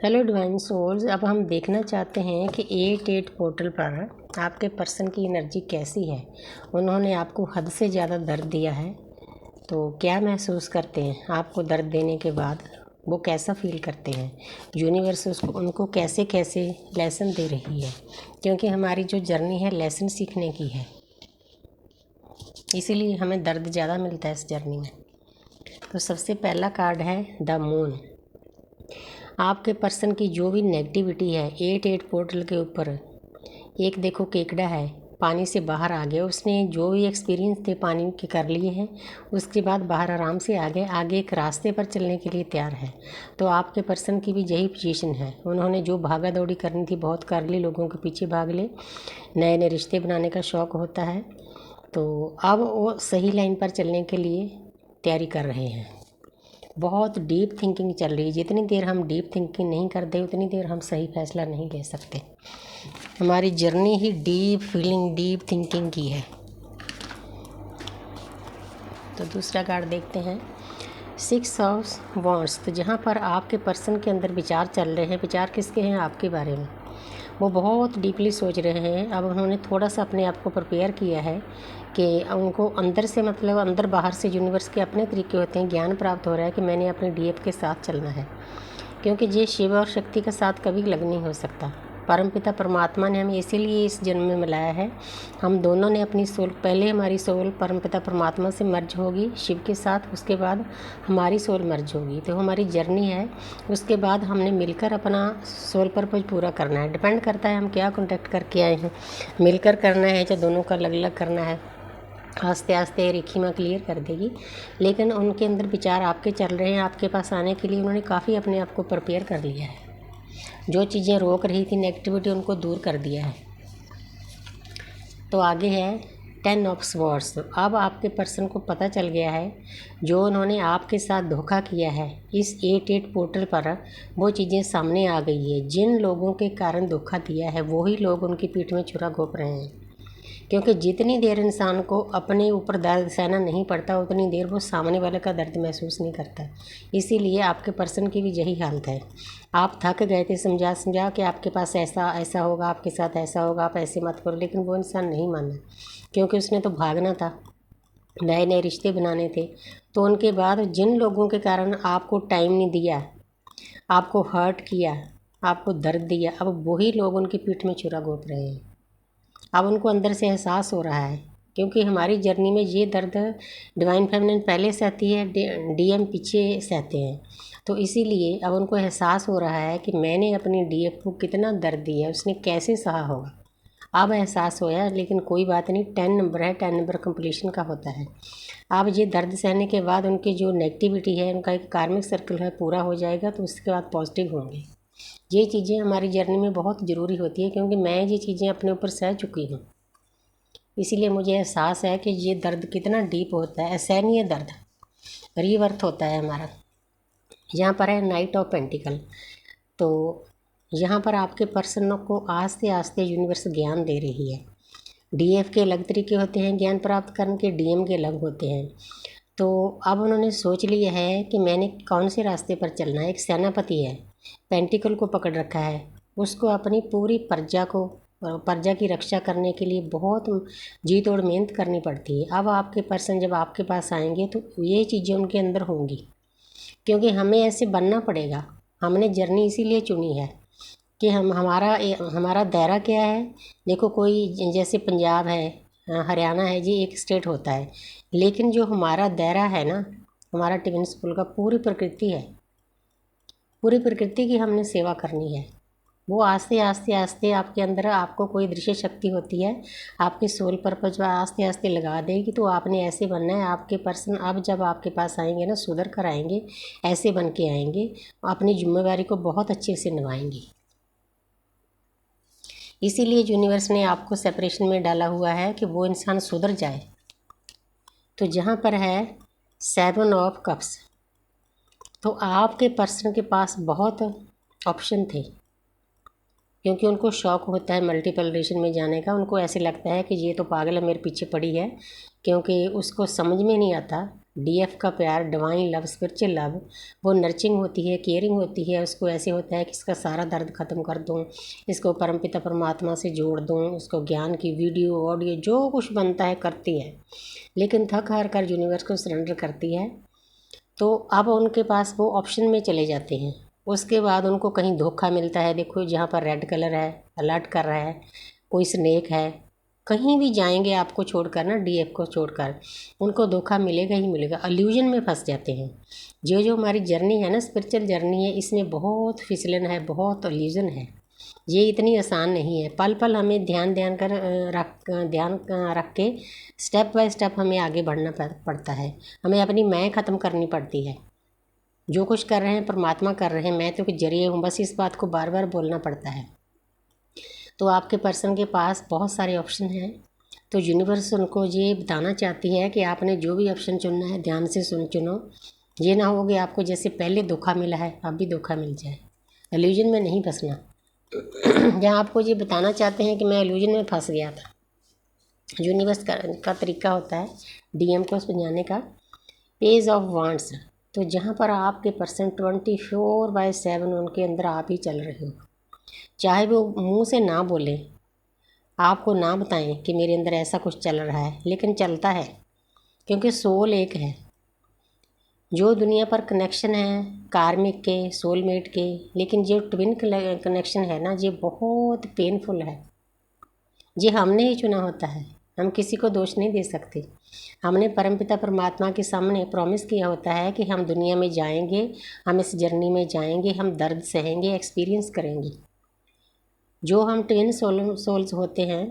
Hello divine souls. अब हम देखना चाहते हैं कि 88 पोर्टल पर आपके पर्सन की एनर्जी कैसी है। उन्होंने आपको हद से ज़्यादा दर्द दिया है तो क्या महसूस करते हैं आपको दर्द देने के बाद, वो कैसा फील करते हैं, यूनिवर्स उसको उनको कैसे कैसे लेसन दे रही है, क्योंकि हमारी जो जर्नी है लेसन सीखने की है, इसीलिए हमें दर्द ज़्यादा मिलता है इस जर्नी में। तो सबसे पहला कार्ड है द मून। आपके पर्सन की जो भी नेगेटिविटी है 88 पोर्टल के ऊपर एक देखो केकड़ा है, पानी से बाहर आ गया। उसने जो भी एक्सपीरियंस थे पानी के कर लिए हैं, उसके बाद बाहर आराम से आगे एक रास्ते पर चलने के लिए तैयार है। तो आपके पर्सन की भी यही पोजीशन है। उन्होंने जो भागा दौड़ी करनी थी बहुत कर ली, लोगों के पीछे भाग ले, नए नए रिश्ते बनाने का शौक़ होता है। तो अब वो सही लाइन पर चलने के लिए तैयारी कर रहे हैं। बहुत डीप थिंकिंग चल रही है। जितनी देर हम डीप थिंकिंग नहीं करते उतनी देर हम सही फैसला नहीं ले सकते। हमारी जर्नी ही डीप फीलिंग, डीप थिंकिंग की है। तो दूसरा कार्ड देखते हैं 6 ऑफ वॉन्ड्स। तो जहाँ पर आपके पर्सन के अंदर विचार चल रहे हैं, विचार किसके हैं आपके बारे में, वो बहुत डीपली सोच रहे हैं। अब उन्होंने थोड़ा सा अपने आप को प्रिपेयर किया है कि उनको अंदर से, मतलब अंदर बाहर से यूनिवर्स के अपने तरीके होते हैं, ज्ञान प्राप्त हो रहा है कि मैंने अपने डीएफ के साथ चलना है, क्योंकि ये शिव और शक्ति का साथ कभी अलग नहीं हो सकता। परमपिता परमात्मा ने हमें इसीलिए इस जन्म में मिलाया है। हम दोनों ने अपनी सोल, पहले हमारी सोल परमपिता परमात्मा से मर्ज होगी शिव के साथ, उसके बाद हमारी सोल मर्ज होगी। तो हमारी जर्नी है, उसके बाद हमने मिलकर अपना सोल पर्पज पूरा करना है। डिपेंड करता है हम क्या कॉन्टेक्ट करके आए हैं, मिलकर करना है या दोनों का अलग अलग करना है। आस्ते आस्ते रेखी माँ क्लियर कर देगी, लेकिन उनके अंदर विचार आपके चल रहे हैं। आपके पास आने के लिए उन्होंने काफ़ी अपने आप को प्रिपेयर कर लिया है। जो चीज़ें रोक रही थी नेगेटिविटी, उनको दूर कर दिया है। तो आगे है 10 ऑफ स्वॉर्ड्स। अब आपके पर्सन को पता चल गया है जो उन्होंने आपके साथ धोखा किया है, इस 88 पोर्टल पर वो चीज़ें सामने आ गई है। जिन लोगों के कारण धोखा दिया है वही लोग उनकी पीठ में छुरा घोंप रहे हैं, क्योंकि जितनी देर इंसान को अपने ऊपर दर्द सहना नहीं पड़ता उतनी देर वो सामने वाले का दर्द महसूस नहीं करता। इसीलिए आपके पर्सन की भी यही हालत है। आप थक गए थे समझा समझा कि आपके पास ऐसा ऐसा होगा, आपके साथ ऐसा होगा, आप ऐसे मत करो, लेकिन वो इंसान नहीं माना, क्योंकि उसने तो भागना था, नए नए रिश्ते बनाने थे। तो उनके बाद जिन लोगों के कारण आपको टाइम नहीं दिया, आपको हर्ट किया, आपको दर्द दिया, अब वही लोग उनकी पीठ में छुरा घोंप रहे हैं। अब उनको अंदर से एहसास हो रहा है, क्योंकि हमारी जर्नी में ये दर्द डिवाइन फेमिनिन पहले सहती है, डीएम पीछे सहते हैं। तो इसीलिए अब उनको एहसास हो रहा है कि मैंने अपनी डीएफ को कितना दर्द दिया, उसने कैसे सहा होगा। अब एहसास होया, लेकिन कोई बात नहीं, 10 नंबर है, 10 नंबर कंप्लीशन का होता है। अब ये दर्द सहने के बाद उनकी जो नेगेटिविटी है, उनका एक कार्मिक सर्कल है, पूरा हो जाएगा, तो उसके बाद पॉजिटिव होंगे। ये चीज़ें हमारी जर्नी में बहुत ज़रूरी होती है, क्योंकि मैं ये चीज़ें अपने ऊपर सह चुकी हूँ। इसीलिए मुझे एहसास है कि ये दर्द कितना डीप होता है। असहनीय दर्द, रीवर्थ होता है हमारा। यहाँ पर है नाइट ऑफ पेंटिकल। तो यहाँ पर आपके पर्सन को आस्ते आस्ते यूनिवर्स ज्ञान दे रही है। डीएफ के अलग तरीके होते हैं ज्ञान प्राप्त करने के, डीएम के अलग होते हैं। तो अब उन्होंने सोच लिया है कि मैंने कौन से रास्ते पर चलना है। एक सेनापति है, पेंटिकल को पकड़ रखा है, उसको अपनी पूरी प्रजा की रक्षा करने के लिए बहुत जी तोड़ मेहनत करनी पड़ती है। अब आपके पर्सन जब आपके पास आएंगे तो ये चीज़ें उनके अंदर होंगी, क्योंकि हमें ऐसे बनना पड़ेगा। हमने जर्नी इसीलिए चुनी है कि हमारा दायरा क्या है। देखो, कोई जैसे पंजाब है, हरियाणा है, ये एक स्टेट होता है, लेकिन जो हमारा दायरा है ना, हमारा टिवन स्कूल का पूरी प्रकृति है। पूरी प्रकृति की हमने सेवा करनी है। वो आस्ते आस्ते आस्ते आपके अंदर, आपको कोई दृश्य शक्ति होती है, आपके सोल पर्पज आस्ते आस्ते लगा देगी। तो आपने ऐसे बनना है। आपके पर्सन अब जब आपके पास आएंगे ना, सुधर कर आएंगे, ऐसे बन के आएंगे, अपनी जिम्मेवारी को बहुत अच्छे से निभाएंगे। इसीलिए यूनिवर्स ने आपको सेपरेशन में डाला हुआ है कि वो इंसान सुधर जाए। तो जहाँ पर है 7 ऑफ कप्स, तो आपके पर्सन के पास बहुत ऑप्शन थे, क्योंकि उनको शौक़ होता है मल्टीपल रिलेशन में जाने का। उनको ऐसे लगता है कि ये तो पागल है, मेरे पीछे पड़ी है, क्योंकि उसको समझ में नहीं आता DF का प्यार, डिवाइन लव, स्पिरिचुअल लव, वो नर्चिंग होती है, केयरिंग होती है। उसको ऐसे होता है कि इसका सारा दर्द ख़त्म कर दूँ, इसको परमपिता परमात्मा से जोड़ दूँ, उसको ज्ञान की वीडियो ऑडियो जो कुछ बनता है करती है, लेकिन थक हार कर यूनिवर्स को सरेंडर करती है। तो अब उनके पास वो ऑप्शन में चले जाते हैं। उसके बाद उनको कहीं धोखा मिलता है। देखो जहाँ पर रेड कलर है, अलर्ट कर रहा है, कोई स्नेक है, कहीं भी जाएंगे आपको छोड़कर ना, DF को छोड़कर, उनको धोखा मिलेगा ही मिलेगा। अल्यूजन में फंस जाते हैं। जो हमारी जर्नी है ना, स्पिरिचुअल जर्नी है, इसमें बहुत फिसलन है, बहुत अल्यूजन है। ये इतनी आसान नहीं है। पल पल हमें ध्यान रख के स्टेप बाय स्टेप हमें आगे बढ़ना पड़ता है। हमें अपनी मैं ख़त्म करनी पड़ती है। जो कुछ कर रहे हैं परमात्मा कर रहे हैं, मैं तो जरिए हूँ, बस इस बात को बार बार बोलना पड़ता है। तो आपके पर्सन के पास बहुत सारे ऑप्शन हैं। तो यूनिवर्स उनको ये बताना चाहती है कि आपने जो भी ऑप्शन चुनना है ध्यान से चुनो। ये ना हो कि आपको जैसे पहले धोखा मिला है अब भी धोखा मिल जाए। इल्यूजन में नहीं फंसना। जहाँ आपको ये बताना चाहते हैं कि मैं इल्यूजन में फंस गया था। यूनिवर्स का तरीका होता है DM को समझाने का, पेज ऑफ वांड्स। तो जहाँ पर आपके पर्सन 24/7 उनके अंदर आप ही चल रहे हो, चाहे वो मुंह से ना बोले, आपको ना बताएं कि मेरे अंदर ऐसा कुछ चल रहा है, लेकिन चलता है, क्योंकि सोल एक है। जो दुनिया पर कनेक्शन है कार्मिक के, सोलमेट के, लेकिन जो ट्विन कनेक्शन है ना, ये बहुत पेनफुल है। ये हमने ही चुना होता है, हम किसी को दोष नहीं दे सकते। हमने परमपिता परमात्मा के सामने प्रॉमिस किया होता है कि हम दुनिया में जाएंगे, हम इस जर्नी में जाएंगे, हम दर्द सहेंगे, एक्सपीरियंस करेंगे। जो हम ट्विन सोल्स होते हैं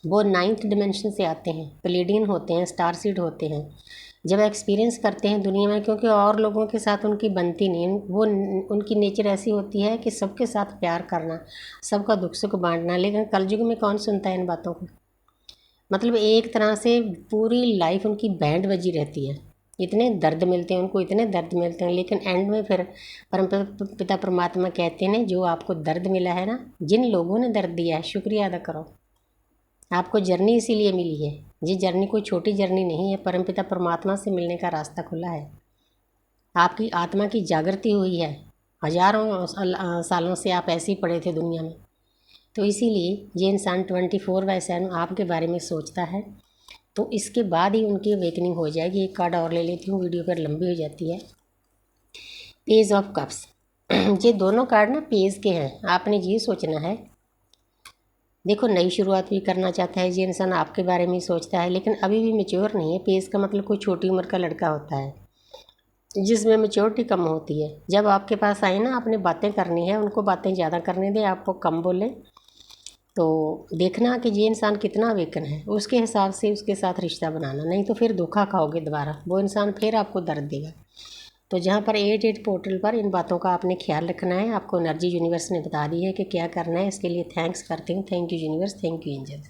वो 9th डिमेंशन से आते हैं, प्लेडियन होते हैं, स्टार सीड होते हैं। जब एक्सपीरियंस करते हैं दुनिया में, क्योंकि और लोगों के साथ उनकी बनती नहीं, वो उनकी नेचर ऐसी होती है कि सबके साथ प्यार करना, सबका दुख सुख बांटना। लेकिन कलयुग में कौन सुनता है इन बातों को। मतलब एक तरह से पूरी लाइफ उनकी बैंड बजी रहती है। इतने दर्द मिलते हैं उनको, इतने दर्द मिलते हैं, लेकिन एंड में फिर परम पिता परमात्मा कहते हैं जो आपको दर्द मिला है ना, जिन लोगों ने दर्द दिया है, शुक्रिया अदा करो। आपको जर्नी इसीलिए मिली है। ये जर्नी कोई छोटी जर्नी नहीं है। परमपिता परमात्मा से मिलने का रास्ता खुला है। आपकी आत्मा की जागृति हुई है। हजारों सालों से आप ऐसे ही पड़े थे दुनिया में। तो इसीलिए ये इंसान 24/7 आपके बारे में सोचता है। तो इसके बाद ही उनकी अवेकनिंग हो जाएगी। एक कार्ड और ले लेती हूँ, वीडियो पर लंबी हो जाती है। Page of cups. ये दोनों कार्ड ना पेज के हैं। आपने ये सोचना है, देखो नई शुरुआत भी करना चाहता है ये इंसान, आपके बारे में सोचता है, लेकिन अभी भी मैच्योर नहीं है। पेज का मतलब कोई छोटी उम्र का लड़का होता है जिसमें मैच्योरिटी कम होती है। जब आपके पास आए ना, आपने बातें करनी है, उनको बातें ज़्यादा करने दें, आपको कम बोले। तो देखना कि ये इंसान कितना अवेकन है, उसके हिसाब से उसके साथ रिश्ता बनाना, नहीं तो फिर धोखा खाओगे दोबारा। वो इंसान फिर आपको दर्द देगा। तो जहाँ पर 8 पोर्टल पर इन बातों का आपने ख्याल रखना है। आपको एनर्जी यूनिवर्स ने बता दी है कि क्या करना है। इसके लिए थैंक्स करती हूँ। Thank you universe, thank you angel.